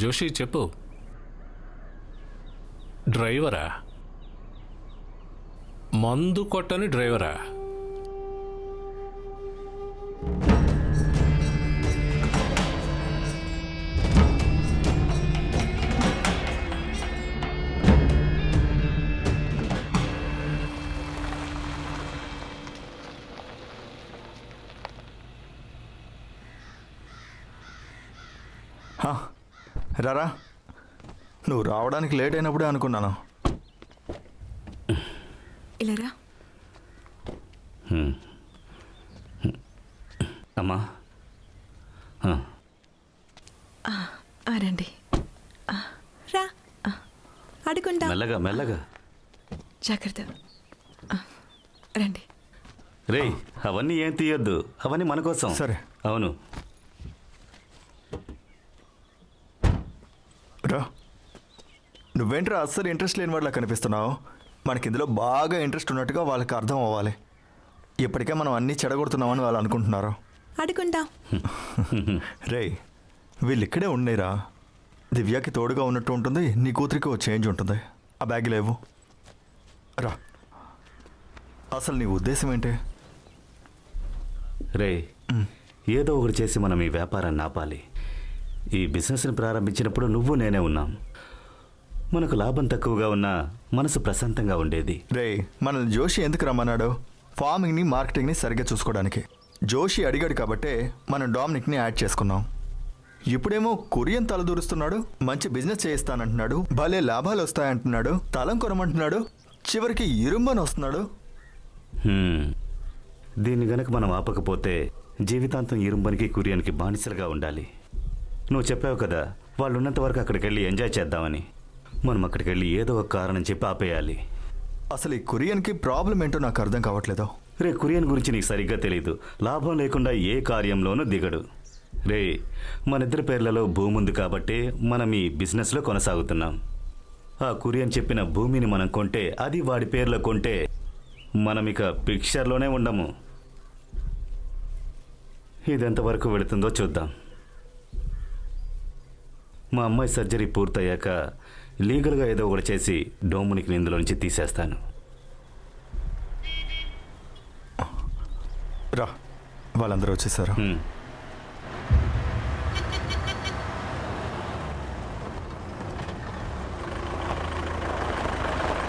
జోషి చెప్పు. డ్రైవరా? మందు కొట్టని డ్రైవరా? రారా, నువ్వు రావడానికి లేట్ అయినప్పుడే అనుకున్నాను. ఇలారా. అమ్మా రండి. రా, అడుగుంటా. మెల్లగా మెల్లగా. జాగ్రత్త. రండి. రే, అవన్నీ ఏం తీయొద్దు, అవన్నీ మన కోసం. సరే. అవును. రా, నువ్వేంట్రా అస్సలు ఇంట్రెస్ట్ లేని వాళ్ళ కనిపిస్తున్నావు. మనకి ఇందులో బాగా ఇంట్రెస్ట్ ఉన్నట్టుగా వాళ్ళకి అర్థం అవ్వాలి. ఇప్పటికే మనం అన్నీ చెడగొడుతున్నామని వాళ్ళు అనుకుంటున్నారు. అడుగుంటా. రే, వీళ్ళు ఇక్కడే ఉండేరా. దివ్యకి తోడుగా ఉన్నట్టు ఉంటుంది, నీ కూతురికి ఓ చేంజ్ ఉంటుంది. ఆ బ్యాగ్ లేవు. రా, అసలు నీ ఉద్దేశం ఏంటి? రే, ఏదో ఒకటి చేసి మనం ఈ వ్యాపారాన్ని ఆపాలి. ఈ బిజినెస్ని ప్రారంభించినప్పుడు నువ్వు నేనే ఉన్నాం. మనకు లాభం తక్కువగా ఉన్నా మనసు ప్రశాంతంగా ఉండేది. రే, మనల్ని జోషి ఎందుకు రమ్మన్నాడు? ఫార్మింగ్ని మార్కెటింగ్ని సరిగ్గా చూసుకోవడానికి. జోషి అడిగాడు కాబట్టే మనం డామినిక్ని యాడ్ చేసుకున్నాం. ఇప్పుడేమో కొరియన్ తలదూరుస్తున్నాడు, మంచి బిజినెస్ చేయిస్తానంటున్నాడు, భలే లాభాలు వస్తాయంటున్నాడు, తలం కొనమంటున్నాడు, చివరికి ఇరుంబని వస్తున్నాడు. దీన్ని గనక మనం ఆపకపోతే జీవితాంతం ఇరుంబనికి కురియన్కి బానిసలుగా ఉండాలి. నువ్వు చెప్పావు కదా, వాళ్ళు ఉన్నంత వరకు అక్కడికి వెళ్ళి ఎంజాయ్ చేద్దామని. మనం అక్కడికి వెళ్ళి ఏదో ఒక కారణం చెప్పి ఆపేయాలి. అసలు ఈ కొరియన్కి ప్రాబ్లం ఏంటో నాకు అర్థం కావట్లేదు. రే, కురియన్ గురించి నీకు సరిగ్గా తెలీదు. లాభం లేకుండా ఏ కార్యంలోనూ దిగడు. రే, మన ఇద్దరి పేర్లలో భూమి ఉంది కాబట్టి మనం ఈ బిజినెస్లో కొనసాగుతున్నాం. ఆ కురియన్ చెప్పిన భూమిని మనం కొంటే, అది వాడి పేర్లో కొంటే మనం ఇక పిక్చర్లోనే ఉండము. ఇది ఎంతవరకు వెళుతుందో చూద్దాం. మా అమ్మాయి సర్జరీ పూర్తయ్యాక లీగల్గా ఏదో ఒకటి చేసి డొమినిక్ని ఇందులో నుంచి తీసేస్తాను. రా, వాళ్ళందరూ వచ్చేసారు.